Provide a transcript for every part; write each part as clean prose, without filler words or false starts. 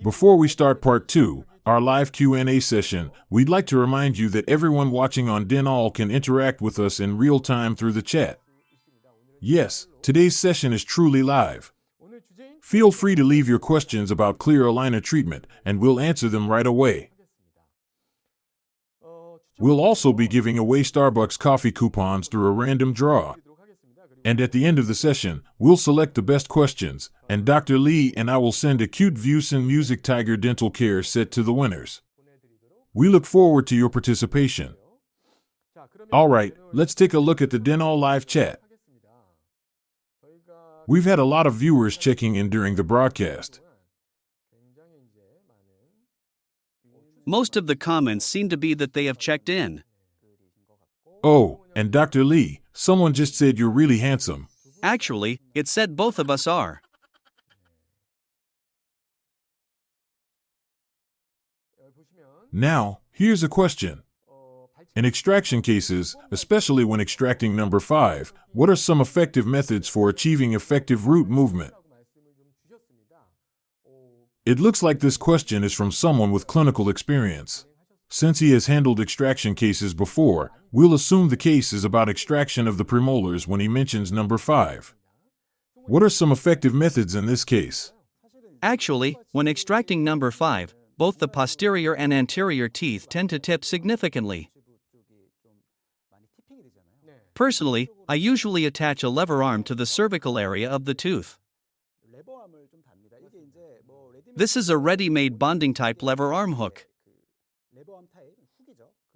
Before we start part 2, our live Q&A session, we'd like to remind you that everyone watching on Denall can interact with us in real time through the chat. Yes, today's session is truly live. Feel free to leave your questions about clear aligner treatment, and we'll answer them right away. We'll also be giving away Starbucks coffee coupons through a random draw. And at the end of the session, we'll select the best questions, and Dr. Lee and I will send a cute Vusen Music Tiger Dental Care set to the winners. We look forward to your participation. Alright, let's take a look at the Denall live chat. We've had a lot of viewers checking in during the broadcast. Most of the comments seem to be that they have checked in. Oh, and Dr. Lee, someone just said you're really handsome. Actually, it said both of us are. Now, here's a question. In extraction cases, especially when extracting number 5, what are some effective methods for achieving effective root movement? It looks like this question is from someone with clinical experience. Since he has handled extraction cases before, we'll assume the case is about extraction of the premolars when he mentions number 5. What are some effective methods in this case? Actually, when extracting number 5, both the posterior and anterior teeth tend to tip significantly. Personally, I usually attach a lever arm to the cervical area of the tooth. This is a ready-made bonding type lever arm hook.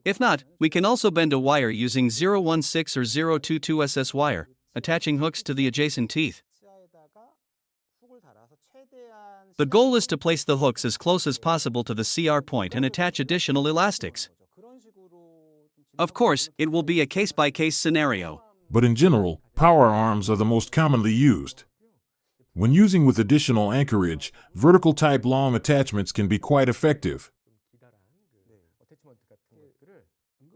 If not, we can also bend a wire using 016 or 022 SS wire, attaching hooks to the adjacent teeth. The goal is to place the hooks as close as possible to the CR point and attach additional elastics. Of course, it will be a case-by-case scenario. But in general, power arms are the most commonly used. When using with additional anchorage, vertical type long attachments can be quite effective.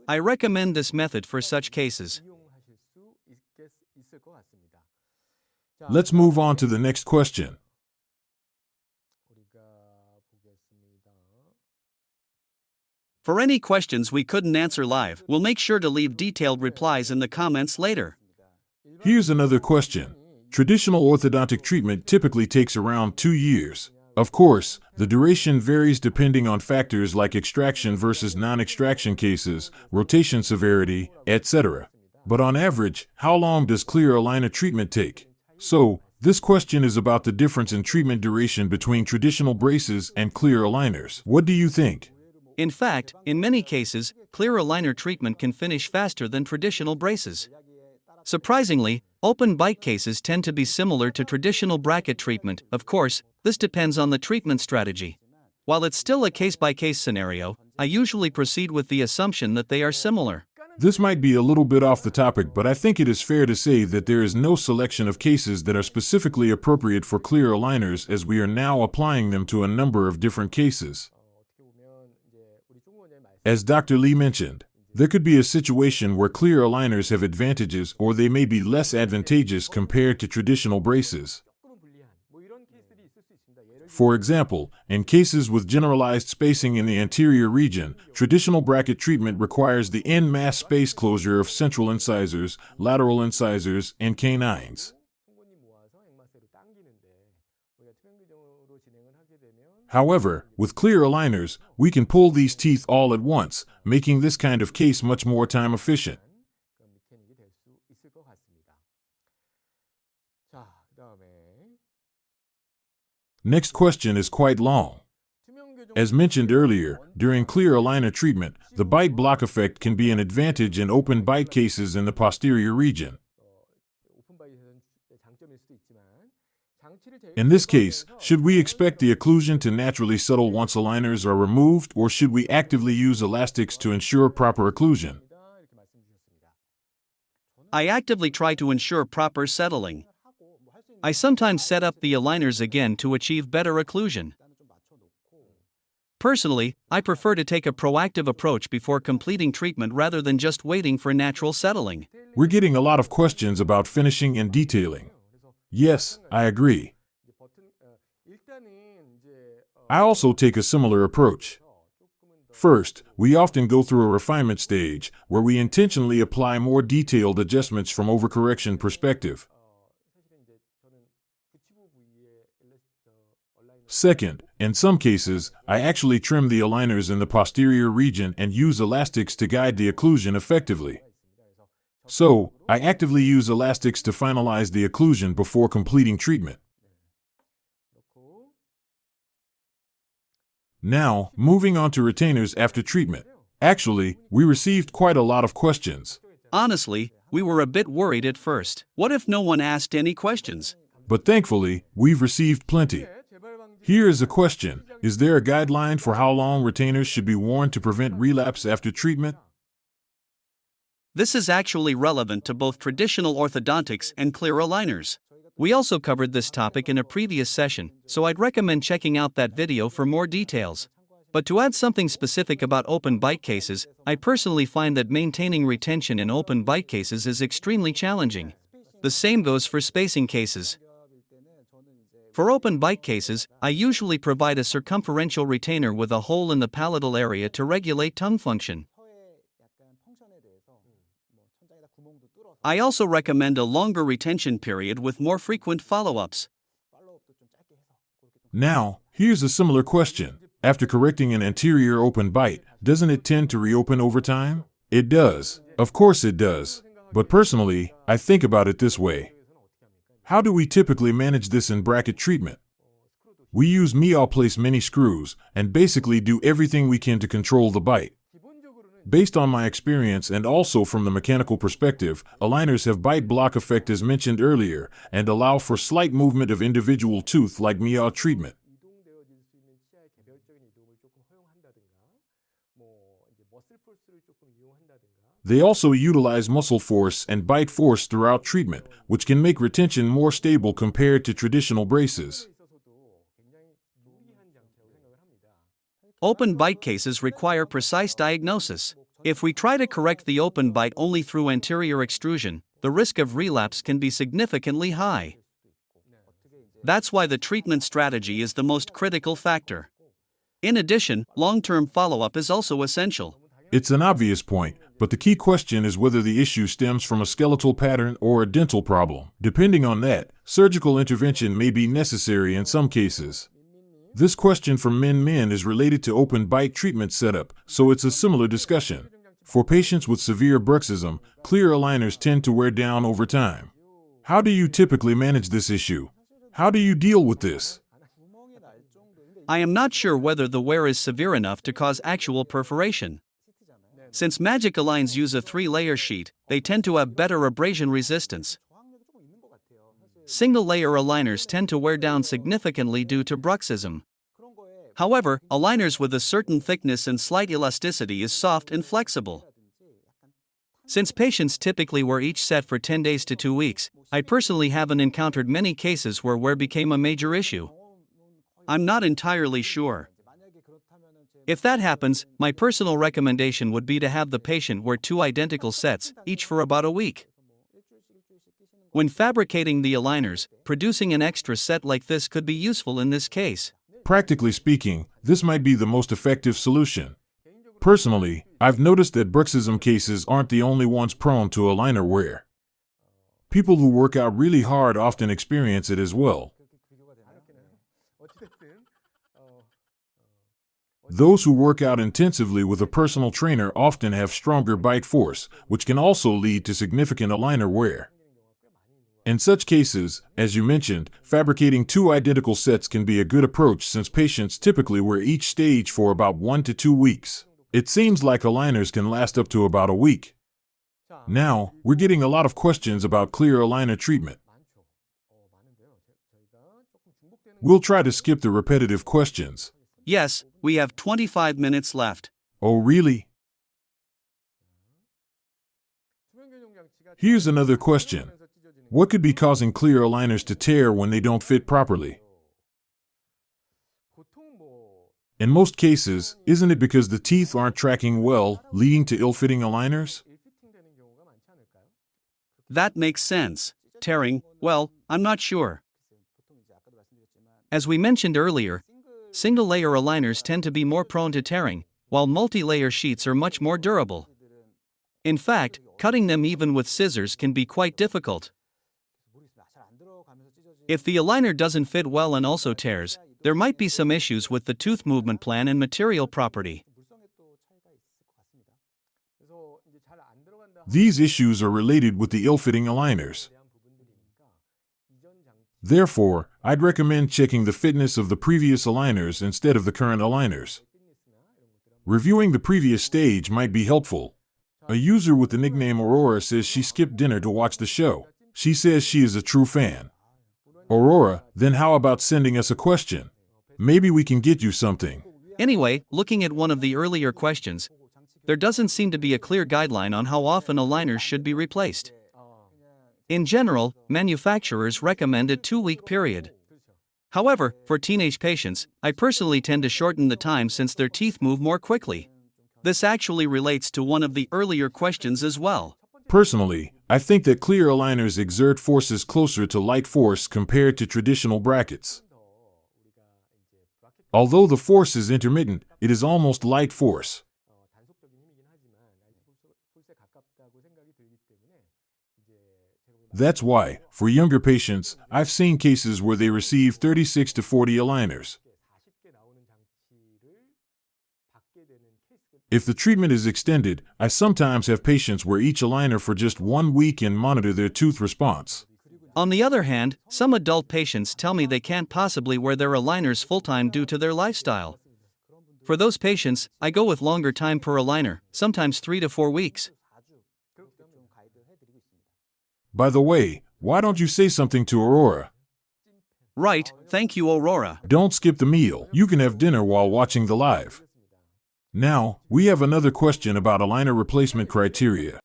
I recommend this method for such cases. Let's move on to the next question. For any questions we couldn't answer live, we'll make sure to leave detailed replies in the comments later. Here's another question. Traditional orthodontic treatment typically takes around 2 years. Of course, the duration varies depending on factors like extraction versus non-extraction cases, rotation severity, etc. But on average, how long does clear aligner treatment take? So, this question is about the difference in treatment duration between traditional braces and clear aligners. What do you think? In fact, in many cases, clear aligner treatment can finish faster than traditional braces. Surprisingly, open bite cases tend to be similar to traditional bracket treatment. Of course, this depends on the treatment strategy. While it's still a case-by-case scenario, I usually proceed with the assumption that they are similar. This might be a little bit off the topic, but I think it is fair to say that there is no selection of cases that are specifically appropriate for clear aligners, as we are now applying them to a number of different cases. As Dr. Lee mentioned, there could be a situation where clear aligners have advantages or they may be less advantageous compared to traditional braces. For example, in cases with generalized spacing in the anterior region, traditional bracket treatment requires the en-masse space closure of central incisors, lateral incisors, and canines. However, with clear aligners, we can pull these teeth all at once, making this kind of case much more time efficient. Next question is quite long. As mentioned earlier, during clear aligner treatment, the bite block effect can be an advantage in open bite cases in the posterior region. In this case, should we expect the occlusion to naturally settle once aligners are removed, or should we actively use elastics to ensure proper occlusion? I actively try to ensure proper settling. I sometimes set up the aligners again to achieve better occlusion. Personally, I prefer to take a proactive approach before completing treatment rather than just waiting for natural settling. We're getting a lot of questions about finishing and detailing. Yes, I agree. I also take a similar approach. First, we often go through a refinement stage where we intentionally apply more detailed adjustments from overcorrection perspective. Second, in some cases, I actually trim the aligners in the posterior region and use elastics to guide the occlusion effectively. So, I actively use elastics to finalize the occlusion before completing treatment. Now, moving on to retainers after treatment. Actually, we received quite a lot of questions. Honestly, we were a bit worried at first. What if no one asked any questions? But thankfully, we've received plenty. Here is a question. Is there a guideline for how long retainers should be worn to prevent relapse after treatment? This is actually relevant to both traditional orthodontics and clear aligners. We also covered this topic in a previous session, so I'd recommend checking out that video for more details. But to add something specific about open bite cases, I personally find that maintaining retention in open bite cases is extremely challenging. The same goes for spacing cases. For open bite cases, I usually provide a circumferential retainer with a hole in the palatal area to regulate tongue function. I also recommend a longer retention period with more frequent follow-ups. Now, here's a similar question. After correcting an anterior open bite, doesn't it tend to reopen over time? It does. Of course it does. But personally, I think about it this way. How do we typically manage this in bracket treatment? We use Meow-Place mini screws and basically do everything we can to control the bite. Based on my experience and also from the mechanical perspective, aligners have bite block effect as mentioned earlier and allow for slight movement of individual tooth like Meow treatment. They also utilize muscle force and bite force throughout treatment, which can make retention more stable compared to traditional braces. Open bite cases require precise diagnosis. If we try to correct the open bite only through anterior extrusion, the risk of relapse can be significantly high. That's why the treatment strategy is the most critical factor. In addition, long-term follow-up is also essential. It's an obvious point, but the key question is whether the issue stems from a skeletal pattern or a dental problem. Depending on that, surgical intervention may be necessary in some cases. This question from Min is related to open bite treatment setup, so it's a similar discussion. For patients with severe bruxism, clear aligners tend to wear down over time. How do you typically manage this issue? How do you deal with this? I am not sure whether the wear is severe enough to cause actual perforation. Since Magic Aligns use a 3-layer sheet, they tend to have better abrasion resistance. Single-layer aligners tend to wear down significantly due to bruxism. However, aligners with a certain thickness and slight elasticity is soft and flexible. Since patients typically wear each set for 10 days to 2 weeks, I personally haven't encountered many cases where wear became a major issue. I'm not entirely sure. If that happens, my personal recommendation would be to have the patient wear 2 identical sets, each for about a week. When fabricating the aligners, producing an extra set like this could be useful in this case. Practically speaking, this might be the most effective solution. Personally, I've noticed that bruxism cases aren't the only ones prone to aligner wear. People who work out really hard often experience it as well. Those who work out intensively with a personal trainer often have stronger bite force, which can also lead to significant aligner wear. In such cases, as you mentioned, fabricating 2 identical sets can be a good approach since patients typically wear each stage for about 1 to 2 weeks. It seems like aligners can last up to about a week. Now, we're getting a lot of questions about clear aligner treatment. We'll try to skip the repetitive questions. Yes, we have 25 minutes left. Oh, really? Here's another question. What could be causing clear aligners to tear when they don't fit properly? In most cases, isn't it because the teeth aren't tracking well, leading to ill-fitting aligners? That makes sense. Tearing, well, I'm not sure. As we mentioned earlier, single-layer aligners tend to be more prone to tearing, while multi-layer sheets are much more durable. In fact, cutting them even with scissors can be quite difficult. If the aligner doesn't fit well and also tears, there might be some issues with the tooth movement plan and material property. These issues are related with the ill-fitting aligners. Therefore, I'd recommend checking the fitness of the previous aligners instead of the current aligners. Reviewing the previous stage might be helpful. A user with the nickname Aurora says she skipped dinner to watch the show. She says she is a true fan. Aurora, then how about sending us a question? Maybe we can get you something. Anyway, looking at one of the earlier questions, there doesn't seem to be a clear guideline on how often aligners should be replaced. In general, manufacturers recommend a 2-week period. However, for teenage patients, I personally tend to shorten the time since their teeth move more quickly. This actually relates to one of the earlier questions as well. Personally, I think that clear aligners exert forces closer to light force compared to traditional brackets. Although the force is intermittent, it is almost light force. That's why, for younger patients, I've seen cases where they receive 36 to 40 aligners. If the treatment is extended, I sometimes have patients wear each aligner for just 1 week and monitor their tooth response. On the other hand, some adult patients tell me they can't possibly wear their aligners full-time due to their lifestyle. For those patients, I go with longer time per aligner, sometimes 3 to 4 weeks. By the way, why don't you say something to Aurora? Right, thank you, Aurora. Don't skip the meal. You can have dinner while watching the live. Now, we have another question about aligner replacement criteria.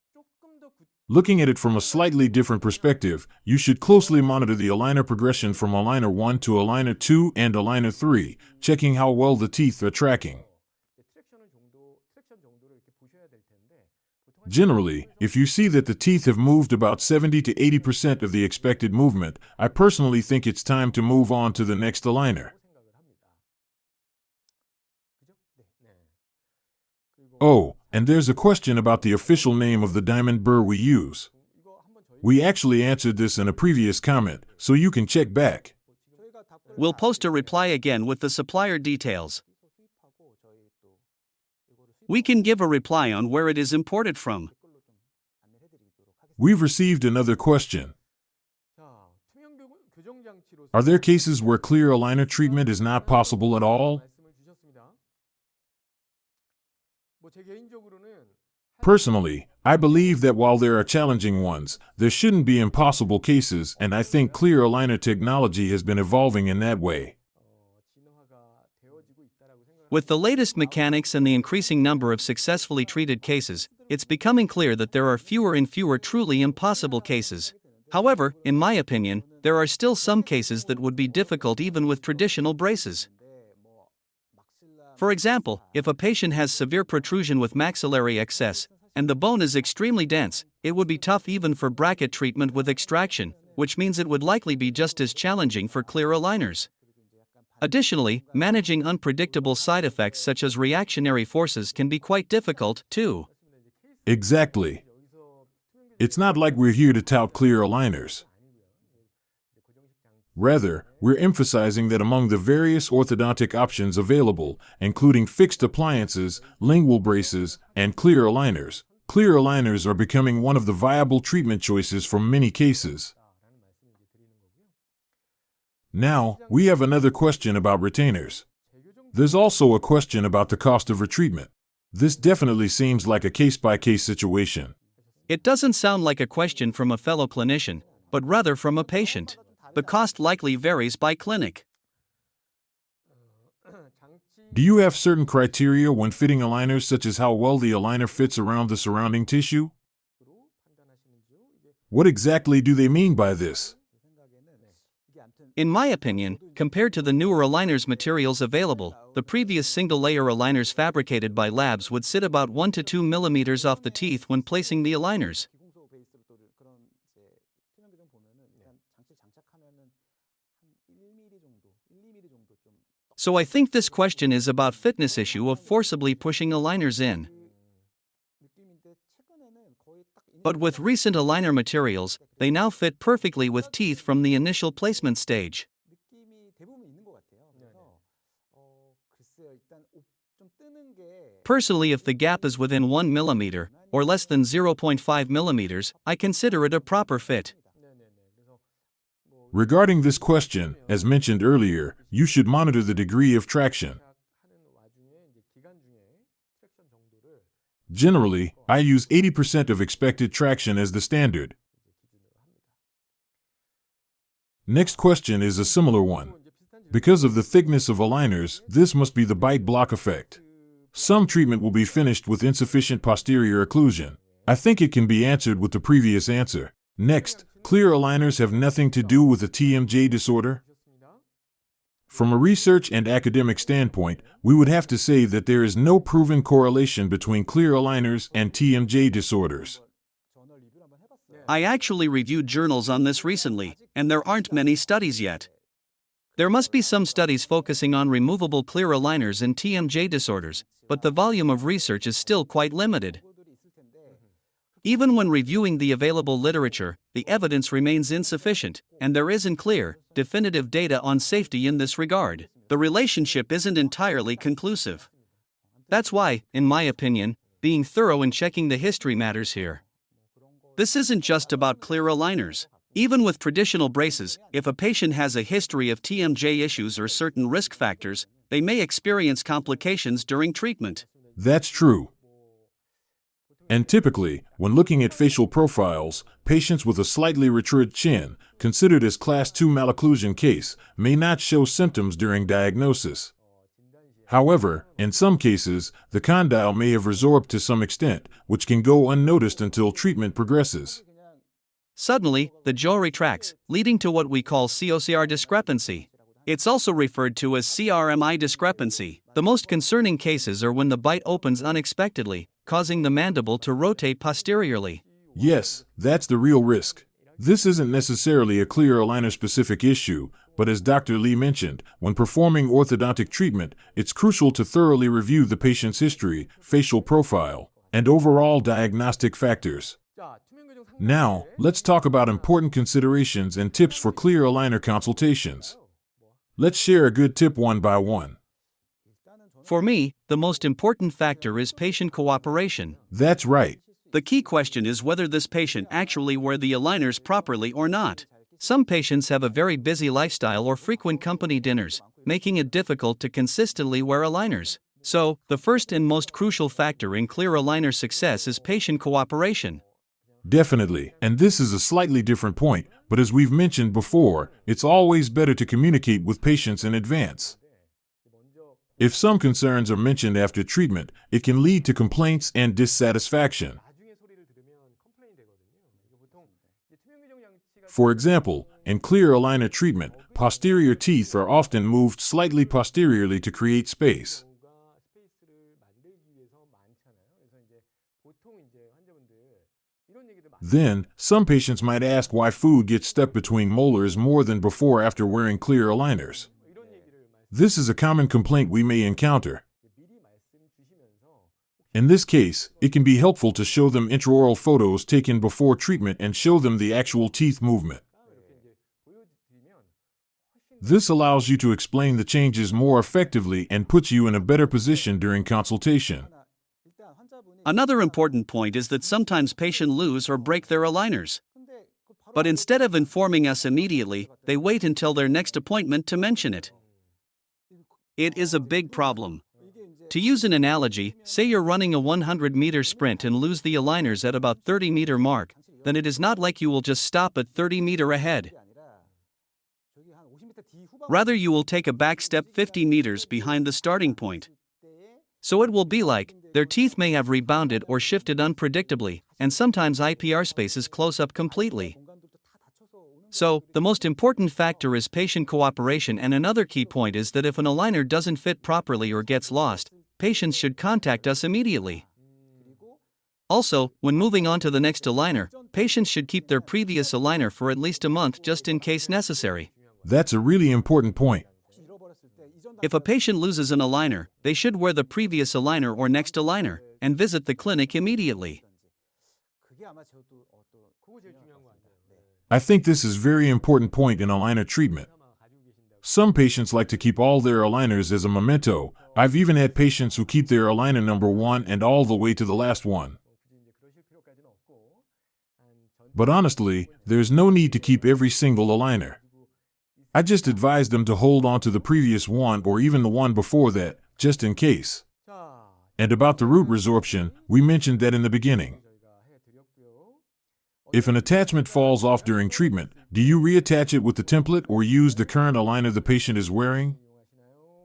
Looking at it from a slightly different perspective, you should closely monitor the aligner progression from aligner 1 to aligner 2 and aligner 3, checking how well the teeth are tracking. Generally, if you see that the teeth have moved about 70 to 80% of the expected movement, I personally think it's time to move on to the next aligner. Oh, and there's a question about the official name of the diamond burr we use. We actually answered this in a previous comment, so you can check back. We'll post a reply again with the supplier details. We can give a reply on where it is imported from. We've received another question. Are there cases where clear aligner treatment is not possible at all? Personally, I believe that while there are challenging ones, there shouldn't be impossible cases, and I think clear aligner technology has been evolving in that way. With the latest mechanics and the increasing number of successfully treated cases, it's becoming clear that there are fewer and fewer truly impossible cases. However, in my opinion, there are still some cases that would be difficult even with traditional braces. For example, if a patient has severe protrusion with maxillary excess, and the bone is extremely dense, it would be tough even for bracket treatment with extraction, which means it would likely be just as challenging for clear aligners. Additionally, managing unpredictable side effects such as reactionary forces can be quite difficult, too. Exactly. It's not like we're here to tout clear aligners. Rather, we're emphasizing that among the various orthodontic options available, including fixed appliances, lingual braces, and clear aligners are becoming one of the viable treatment choices for many cases. Now, we have another question about retainers. There's also a question about the cost of retreatment. This definitely seems like a case-by-case situation. It doesn't sound like a question from a fellow clinician, but rather from a patient. The cost likely varies by clinic. Do you have certain criteria when fitting aligners, such as how well the aligner fits around the surrounding tissue? What exactly do they mean by this? In my opinion, compared to the newer aligners materials available, the previous single-layer aligners fabricated by labs would sit about 1 to 2 millimeters off the teeth when placing the aligners. So I think this question is about fitness issue of forcibly pushing aligners in. But with recent aligner materials, they now fit perfectly with teeth from the initial placement stage. Personally, if the gap is within 1 millimeter, or less than 0.5 millimeters, I consider it a proper fit. Regarding this question, as mentioned earlier, you should monitor the degree of traction. Generally, I use 80% of expected traction as the standard. Next question is a similar one. Because of the thickness of aligners, this must be the bite block effect. Some treatment will be finished with insufficient posterior occlusion. I think it can be answered with the previous answer. Next, clear aligners have nothing to do with a TMJ disorder? From a research and academic standpoint, we would have to say that there is no proven correlation between clear aligners and TMJ disorders. I actually reviewed journals on this recently, and there aren't many studies yet. There must be some studies focusing on removable clear aligners in TMJ disorders, but the volume of research is still quite limited. Even when reviewing the available literature, the evidence remains insufficient, and there isn't clear, definitive data on safety in this regard. The relationship isn't entirely conclusive. That's why, in my opinion, being thorough in checking the history matters here. This isn't just about clear aligners. Even with traditional braces, if a patient has a history of TMJ issues or certain risk factors, they may experience complications during treatment. That's true. And typically, when looking at facial profiles, patients with a slightly retroussed chin, considered as Class II malocclusion case, may not show symptoms during diagnosis. However, in some cases, the condyle may have resorbed to some extent, which can go unnoticed until treatment progresses. Suddenly, the jaw retracts, leading to what we call COCR discrepancy. It's also referred to as CRMI discrepancy. The most concerning cases are when the bite opens unexpectedly, causing the mandible to rotate posteriorly. Yes, that's the real risk. This isn't necessarily a clear aligner-specific issue, but as Dr. Lee mentioned, when performing orthodontic treatment, it's crucial to thoroughly review the patient's history, facial profile, and overall diagnostic factors. Now, let's talk about important considerations and tips for clear aligner consultations. Let's share a good tip one by one. For me, the most important factor is patient cooperation. That's right. The key question is whether this patient actually wear the aligners properly or not. Some patients have a very busy lifestyle or frequent company dinners, making it difficult to consistently wear aligners. So, the first and most crucial factor in clear aligner success is patient cooperation. Definitely, and this is a slightly different point, but as we've mentioned before, it's always better to communicate with patients in advance. If some concerns are mentioned after treatment, it can lead to complaints and dissatisfaction. For example, in clear aligner treatment, posterior teeth are often moved slightly posteriorly to create space. Then, some patients might ask why food gets stuck between molars more than before after wearing clear aligners. This is a common complaint we may encounter. In this case, it can be helpful to show them intraoral photos taken before treatment and show them the actual teeth movement. This allows you to explain the changes more effectively and puts you in a better position during consultation. Another important point is that sometimes patients lose or break their aligners. But instead of informing us immediately, they wait until their next appointment to mention it. It is a big problem. To use an analogy, say you're running a 100-meter sprint and lose the aligners at about 30-meter mark, then it is not like you will just stop at 30-meter ahead. Rather, you will take a back step 50 meters behind the starting point. So it will be like, their teeth may have rebounded or shifted unpredictably, and sometimes IPR spaces close up completely. So, the most important factor is patient cooperation, and another key point is that if an aligner doesn't fit properly or gets lost, patients should contact us immediately. Also, when moving on to the next aligner, patients should keep their previous aligner for at least a month just in case necessary. That's a really important point. If a patient loses an aligner, they should wear the previous aligner or next aligner and visit the clinic immediately. I think this is a very important point in aligner treatment. Some patients like to keep all their aligners as a memento. I've even had patients who keep their aligner number 1 and all the way to the last one. But honestly, there's no need to keep every single aligner. I just advise them to hold on to the previous one or even the one before that, just in case. And about the root resorption, we mentioned that in the beginning. If an attachment falls off during treatment, do you reattach it with the template or use the current aligner the patient is wearing?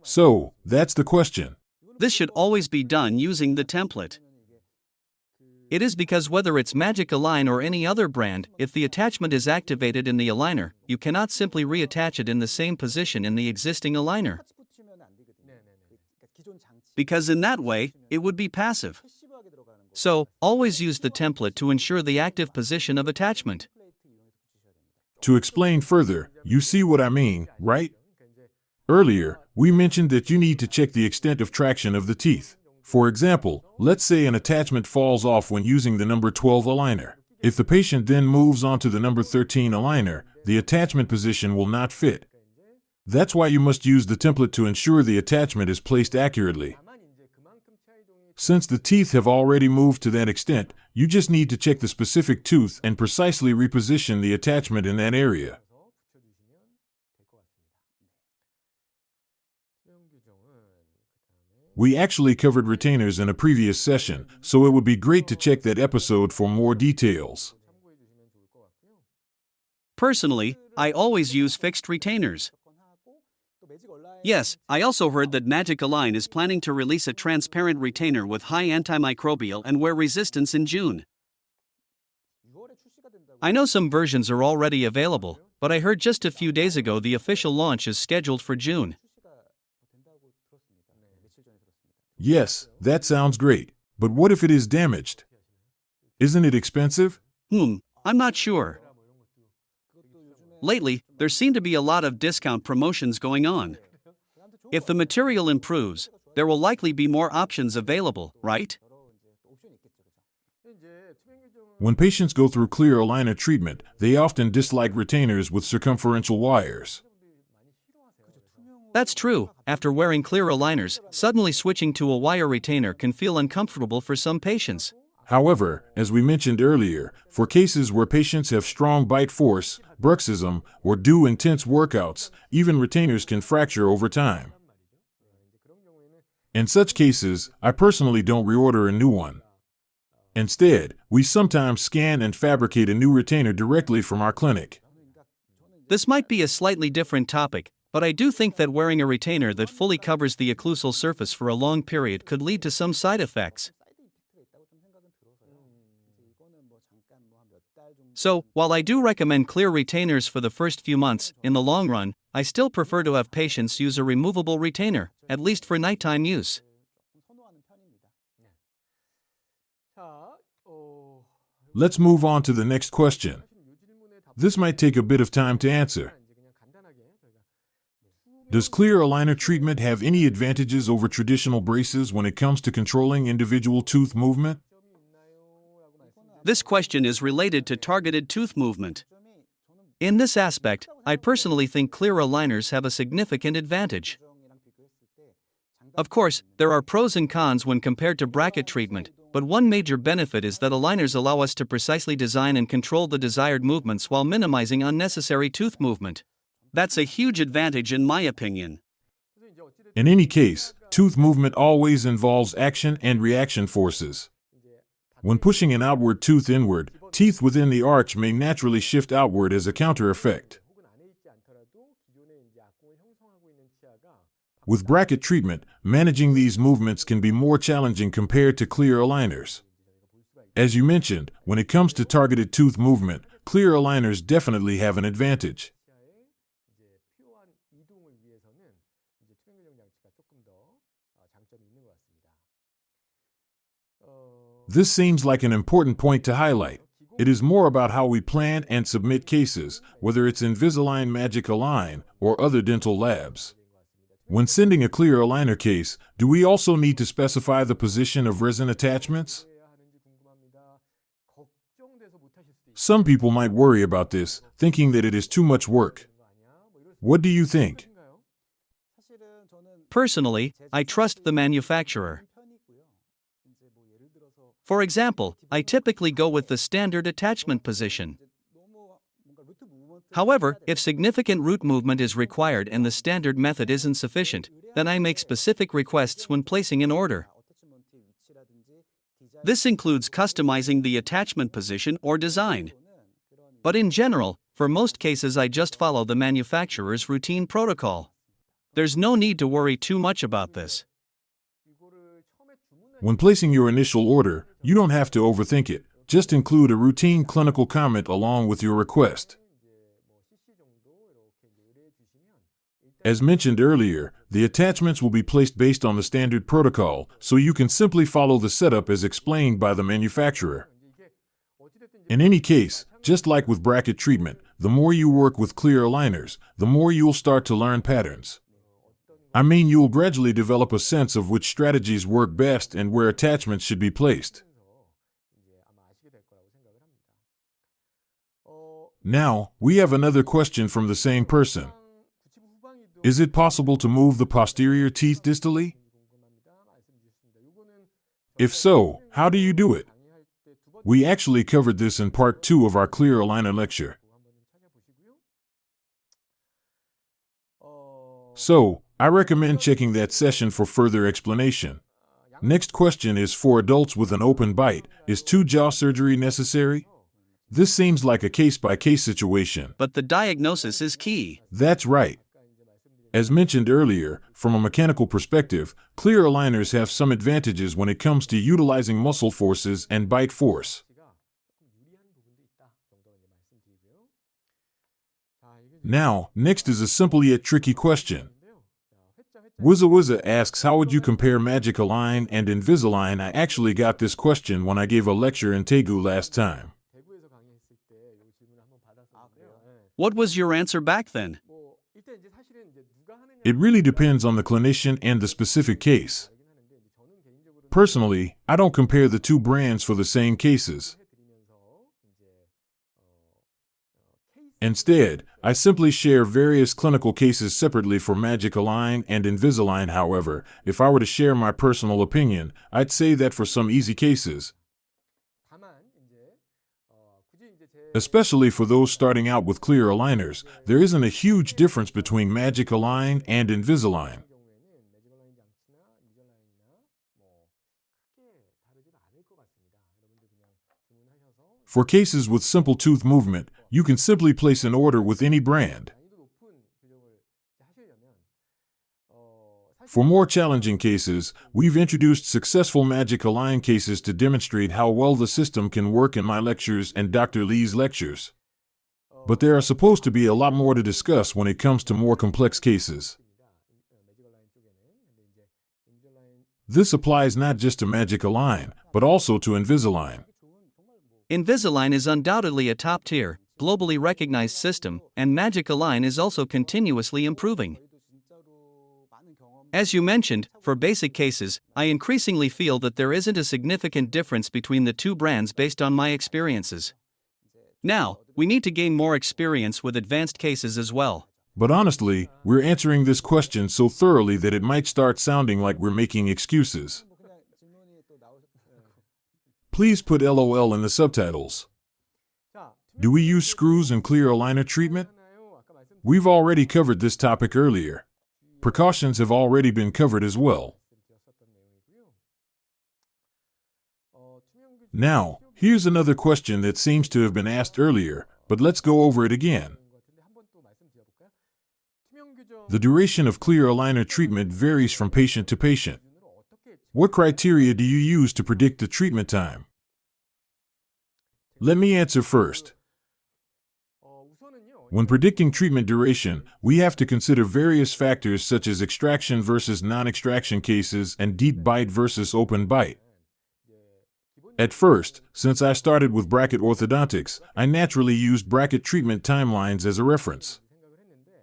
So, that's the question. This should always be done using the template. It is because whether it's Magic Align or any other brand, if the attachment is activated in the aligner, you cannot simply reattach it in the same position in the existing aligner. Because in that way, it would be passive. So, always use the template to ensure the active position of attachment. To explain further, you see what I mean, right? Earlier, we mentioned that you need to check the extent of traction of the teeth. For example, let's say an attachment falls off when using the number 12 aligner. If the patient then moves on to the number 13 aligner, the attachment position will not fit. That's why you must use the template to ensure the attachment is placed accurately. Since the teeth have already moved to that extent, you just need to check the specific tooth and precisely reposition the attachment in that area. We actually covered retainers in a previous session, so it would be great to check that episode for more details. Personally, I always use fixed retainers. Yes, I also heard that Magic Align is planning to release a transparent retainer with high antimicrobial and wear resistance in June. I know some versions are already available, but I heard just a few days ago the official launch is scheduled for June. Yes, that sounds great. But what if it is damaged? Isn't it expensive? I'm not sure. Lately, there seem to be a lot of discount promotions going on. If the material improves, there will likely be more options available, right? When patients go through clear aligner treatment, they often dislike retainers with circumferential wires. That's true. After wearing clear aligners, suddenly switching to a wire retainer can feel uncomfortable for some patients. However, as we mentioned earlier, for cases where patients have strong bite force, bruxism, or do intense workouts, even retainers can fracture over time. In such cases, I personally don't reorder a new one. Instead, we sometimes scan and fabricate a new retainer directly from our clinic. This might be a slightly different topic, but I do think that wearing a retainer that fully covers the occlusal surface for a long period could lead to some side effects. So, while I do recommend clear retainers for the first few months, in the long run, I still prefer to have patients use a removable retainer, at least for nighttime use. Let's move on to the next question. This might take a bit of time to answer. Does clear aligner treatment have any advantages over traditional braces when it comes to controlling individual tooth movement? This question is related to targeted tooth movement. In this aspect, I personally think clear aligners have a significant advantage. Of course, there are pros and cons when compared to bracket treatment, but one major benefit is that aligners allow us to precisely design and control the desired movements while minimizing unnecessary tooth movement. That's a huge advantage in my opinion. In any case, tooth movement always involves action and reaction forces. When pushing an outward tooth inward, teeth within the arch may naturally shift outward as a counter effect. With bracket treatment, managing these movements can be more challenging compared to clear aligners. As you mentioned, when it comes to targeted tooth movement, clear aligners definitely have an advantage. This seems like an important point to highlight. It is more about how we plan and submit cases, whether it's Invisalign, Magic Align, or other dental labs. When sending a clear aligner case, do we also need to specify the position of resin attachments? Some people might worry about this, thinking that it is too much work. What do you think? Personally, I trust the manufacturer. For example, I typically go with the standard attachment position. However, if significant root movement is required and the standard method isn't sufficient, then I make specific requests when placing an order. This includes customizing the attachment position or design. But in general, for most cases I just follow the manufacturer's routine protocol. There's no need to worry too much about this. When placing your initial order, you don't have to overthink it. Just include a routine clinical comment along with your request. As mentioned earlier, the attachments will be placed based on the standard protocol, so you can simply follow the setup as explained by the manufacturer. In any case, just like with bracket treatment, the more you work with clear aligners, the more you'll start to learn patterns. I mean, you'll gradually develop a sense of which strategies work best and where attachments should be placed. Now, we have another question from the same person. Is it possible to move the posterior teeth distally? If so, how do you do it? We actually covered this in part 2 of our clear aligner lecture. So, I recommend checking that session for further explanation. Next question is for adults with an open bite. Is 2-jaw surgery necessary? This seems like a case-by-case situation. But the diagnosis is key. That's right. As mentioned earlier, from a mechanical perspective, clear aligners have some advantages when it comes to utilizing muscle forces and bite force. Now, next is a simple yet tricky question. Wizza asks, how would you compare Magic Align and Invisalign? I actually got this question when I gave a lecture in Daegu last time. What was your answer back then? It really depends on the clinician and the specific case. Personally, I don't compare the two brands for the same cases. Instead, I simply share various clinical cases separately for Magic Align and Invisalign. However, if I were to share my personal opinion, I'd say that for some easy cases, especially for those starting out with clear aligners, there isn't a huge difference between Magic Align and Invisalign. For cases with simple tooth movement, you can simply place an order with any brand. For more challenging cases, we've introduced successful Magic Align cases to demonstrate how well the system can work in my lectures and Dr. Lee's lectures. But there are supposed to be a lot more to discuss when it comes to more complex cases. This applies not just to Magic Align, but also to Invisalign. Invisalign is undoubtedly a top-tier, globally recognized system, and Magic Align is also continuously improving. As you mentioned, for basic cases, I increasingly feel that there isn't a significant difference between the two brands based on my experiences. Now, we need to gain more experience with advanced cases as well. But honestly, we're answering this question so thoroughly that it might start sounding like we're making excuses. Please put LOL in the subtitles. Do we use screws in clear aligner treatment? We've already covered this topic earlier. Precautions have already been covered as well. Now, here's another question that seems to have been asked earlier, but let's go over it again. The duration of clear aligner treatment varies from patient to patient. What criteria do you use to predict the treatment time? Let me answer first. When predicting treatment duration, we have to consider various factors such as extraction versus non-extraction cases and deep bite versus open bite. At first, since I started with bracket orthodontics, I naturally used bracket treatment timelines as a reference.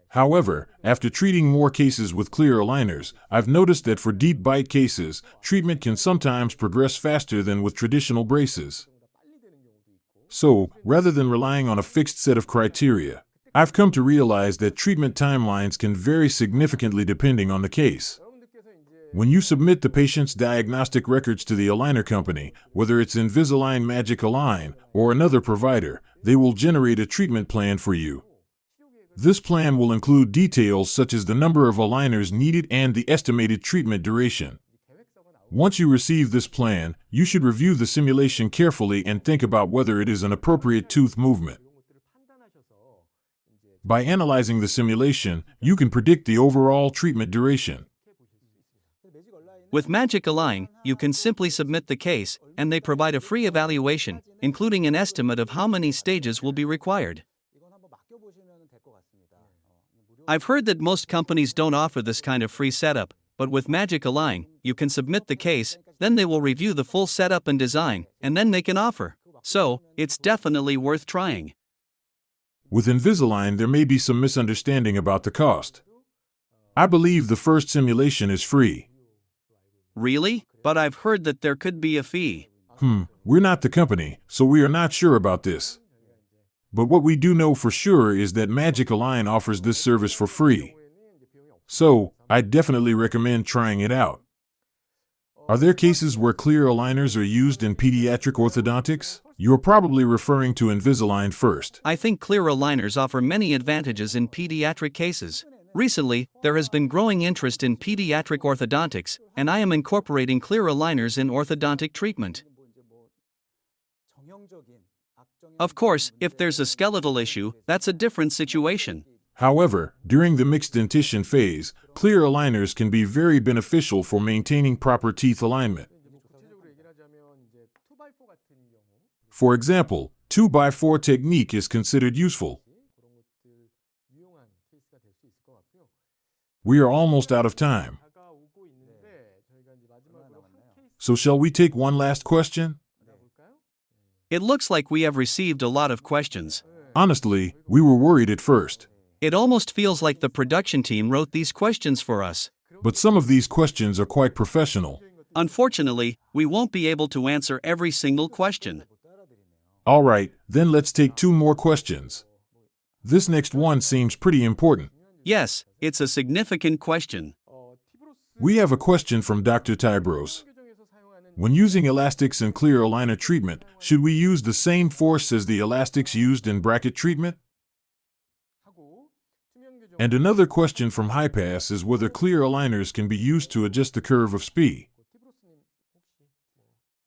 However, after treating more cases with clear aligners, I've noticed that for deep bite cases, treatment can sometimes progress faster than with traditional braces. So, rather than relying on a fixed set of criteria, I've come to realize that treatment timelines can vary significantly depending on the case. When you submit the patient's diagnostic records to the aligner company, whether it's Invisalign Magic Align or another provider, they will generate a treatment plan for you. This plan will include details such as the number of aligners needed and the estimated treatment duration. Once you receive this plan, you should review the simulation carefully and think about whether it is an appropriate tooth movement. By analyzing the simulation, you can predict the overall treatment duration. With Magic Align, you can simply submit the case, and they provide a free evaluation, including an estimate of how many stages will be required. I've heard that most companies don't offer this kind of free setup, but with Magic Align, you can submit the case, then they will review the full setup and design, and then make an offer. So, it's definitely worth trying. With Invisalign, there may be some misunderstanding about the cost. I believe the first simulation is free. Really? But I've heard that there could be a fee. We're not the company, so we are not sure about this. But what we do know for sure is that Magic Align offers this service for free. So, I definitely recommend trying it out. Are there cases where clear aligners are used in pediatric orthodontics? You're probably referring to Invisalign first. I think clear aligners offer many advantages in pediatric cases. Recently, there has been growing interest in pediatric orthodontics, and I am incorporating clear aligners in orthodontic treatment. Of course, if there's a skeletal issue, that's a different situation. However, during the mixed dentition phase, clear aligners can be very beneficial for maintaining proper teeth alignment. For example, 2x4 technique is considered useful. We are almost out of time. So shall we take one last question? It looks like we have received a lot of questions. Honestly, we were worried at first. It almost feels like the production team wrote these questions for us. But some of these questions are quite professional. Unfortunately, we won't be able to answer every single question. All right, then let's take two more questions. This next one seems pretty important. Yes, it's a significant question. We have a question from Dr. Tybros. When using elastics in clear aligner treatment, should we use the same force as the elastics used in bracket treatment? And another question from Highpass is whether clear aligners can be used to adjust the curve of SPI.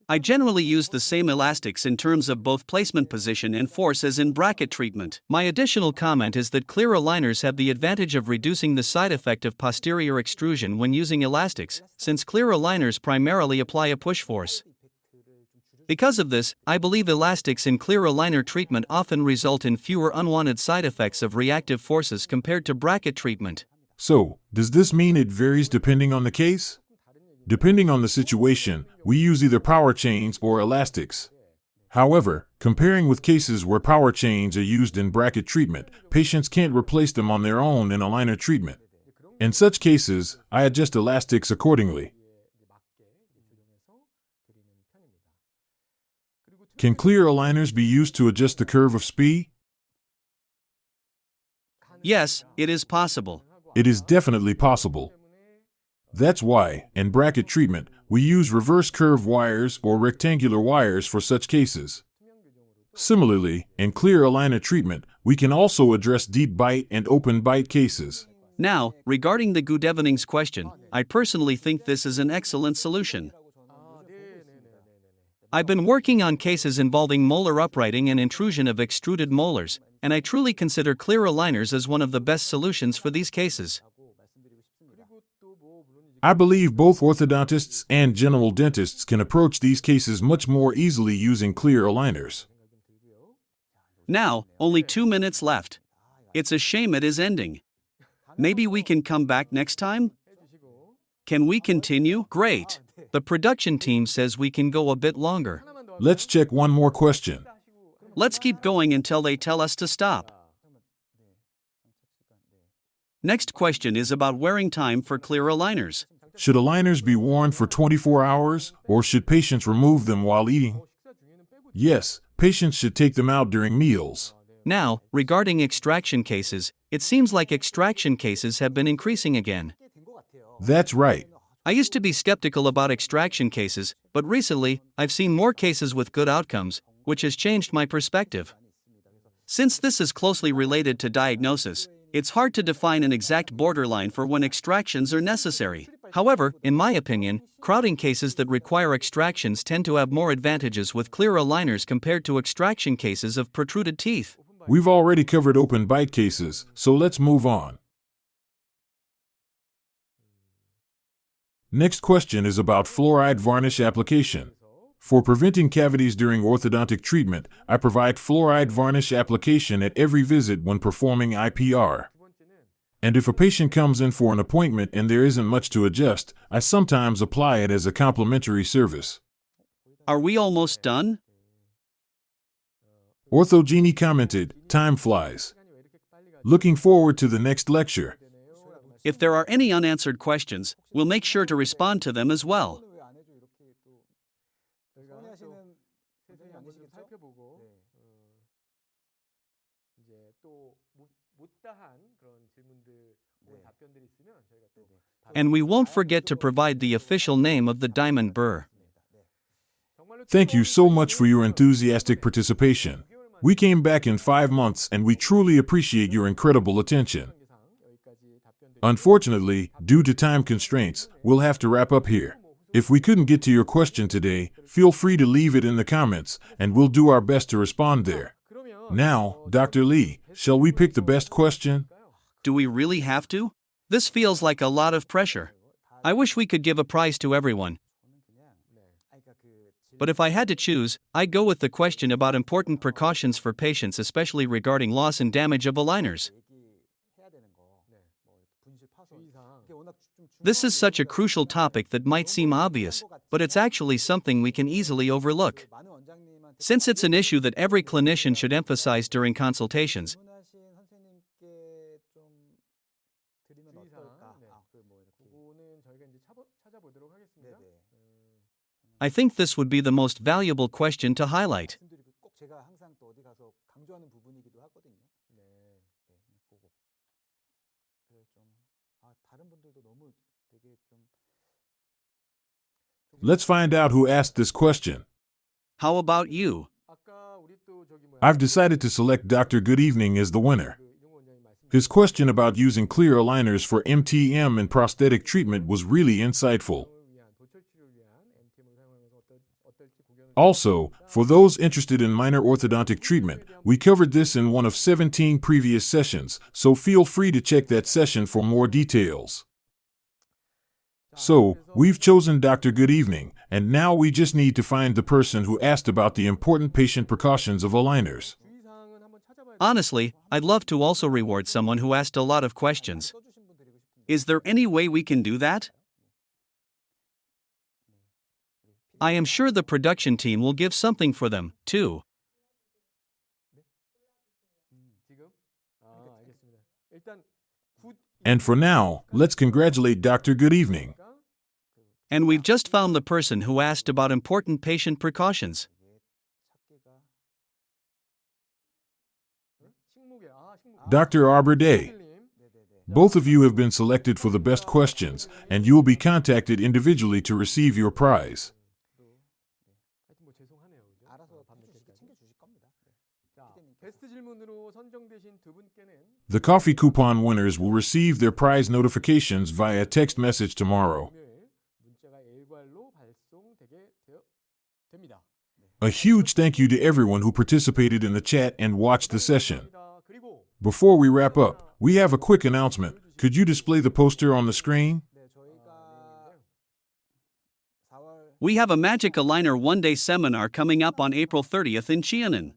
I generally use the same elastics in terms of both placement position and force as in bracket treatment. My additional comment is that clear aligners have the advantage of reducing the side effect of posterior extrusion when using elastics, since clear aligners primarily apply a push force. Because of this, I believe elastics in clear aligner treatment often result in fewer unwanted side effects of reactive forces compared to bracket treatment. So, does this mean it varies depending on the case? Depending on the situation, we use either power chains or elastics. However, comparing with cases where power chains are used in bracket treatment, patients can't replace them on their own in aligner treatment. In such cases, I adjust elastics accordingly. Can clear aligners be used to adjust the curve of SPI? Yes, it is possible. It is definitely possible. That's why, in bracket treatment, we use reverse curve wires or rectangular wires for such cases. Similarly, in clear aligner treatment, we can also address deep bite and open bite cases. Now, regarding the good evenings question, I personally think this is an excellent solution. I've been working on cases involving molar uprighting and intrusion of extruded molars, and I truly consider clear aligners as one of the best solutions for these cases. I believe both orthodontists and general dentists can approach these cases much more easily using clear aligners. Now, only 2 minutes left. It's a shame it is ending. Maybe we can come back next time? Can we continue? Great. The production team says we can go a bit longer. Let's check one more question. Let's keep going until they tell us to stop. Next question is about wearing time for clear aligners. Should aligners be worn for 24 hours, or should patients remove them while eating? Yes, patients should take them out during meals. Now, regarding extraction cases, it seems like extraction cases have been increasing again. That's right. I used to be skeptical about extraction cases, but recently, I've seen more cases with good outcomes, which has changed my perspective. Since this is closely related to diagnosis, it's hard to define an exact borderline for when extractions are necessary. However, in my opinion, crowding cases that require extractions tend to have more advantages with clear aligners compared to extraction cases of protruded teeth. We've already covered open bite cases, so let's move on. Next question is about fluoride varnish application. For preventing cavities during orthodontic treatment, I provide fluoride varnish application at every visit when performing IPR. And if a patient comes in for an appointment and there isn't much to adjust, I sometimes apply it as a complimentary service. Are we almost done? Ortho Genie commented, "Time flies. Looking forward to the next lecture." If there are any unanswered questions, we'll make sure to respond to them as well. And we won't forget to provide the official name of the diamond burr. Thank you so much for your enthusiastic participation. We came back in 5 months and we truly appreciate your incredible attention. Unfortunately, due to time constraints, we'll have to wrap up here. If we couldn't get to your question today, feel free to leave it in the comments and we'll do our best to respond there. Now, Dr. Lee, shall we pick the best question? Do we really have to? This feels like a lot of pressure. I wish we could give a prize to everyone. But if I had to choose, I'd go with the question about important precautions for patients, especially regarding loss and damage of aligners. This is such a crucial topic that might seem obvious, but it's actually something we can easily overlook. Since it's an issue that every clinician should emphasize during consultations, I think this would be the most valuable question to highlight. Let's find out who asked this question. How about you? I've decided to select Dr. Good Evening as the winner. His question about using clear aligners for MTM and prosthetic treatment was really insightful. Also, for those interested in minor orthodontic treatment, we covered this in one of 17 previous sessions, so feel free to check that session for more details. So, we've chosen Dr. Good Evening, and now we just need to find the person who asked about the important patient precautions of aligners. Honestly, I'd love to also reward someone who asked a lot of questions. Is there any way we can do that? I am sure the production team will give something for them, too. And for now, let's congratulate Dr. Good Evening. And we've just found the person who asked about important patient precautions. Dr. Arbor Day. Both of you have been selected for the best questions, and you will be contacted individually to receive your prize. The coffee coupon winners will receive their prize notifications via text message tomorrow. A huge thank you to everyone who participated in the chat and watched the session. Before we wrap up, we have a quick announcement. Could you display the poster on the screen? We have a Magic Aligner one-day seminar coming up on April 30th in Cheonan.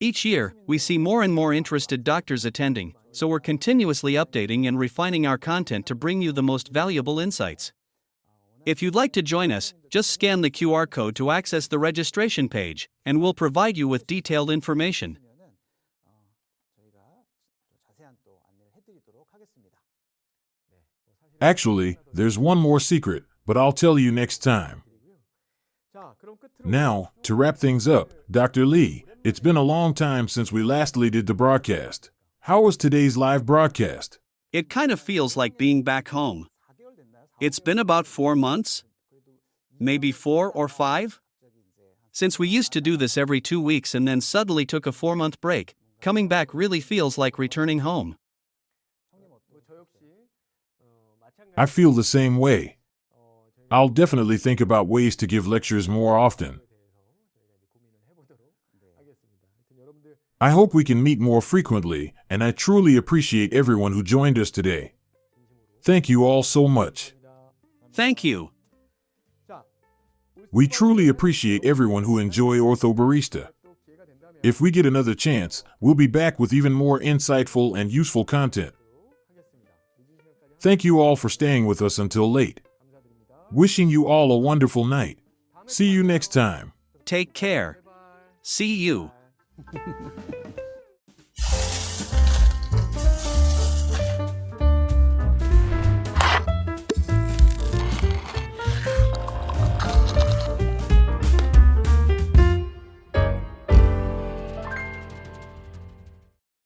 Each year, we see more and more interested doctors attending, so we're continuously updating and refining our content to bring you the most valuable insights. If you'd like to join us, just scan the QR code to access the registration page, and we'll provide you with detailed information. Actually, there's one more secret, but I'll tell you next time. Now, to wrap things up, Dr. Lee, it's been a long time since we lastly did the broadcast. How was today's live broadcast? It kind of feels like being back home. It's been about 4 months? Maybe 4 or 5? Since we used to do this every 2 weeks and then suddenly took a 4-month break, coming back really feels like returning home. I feel the same way. I'll definitely think about ways to give lectures more often. I hope we can meet more frequently, and I truly appreciate everyone who joined us today. Thank you all so much. Thank you. We truly appreciate everyone who enjoy Ortho Barista. If we get another chance, we'll be back with even more insightful and useful content. Thank you all for staying with us until late. Wishing you all a wonderful night. See you next time. Take care. See you.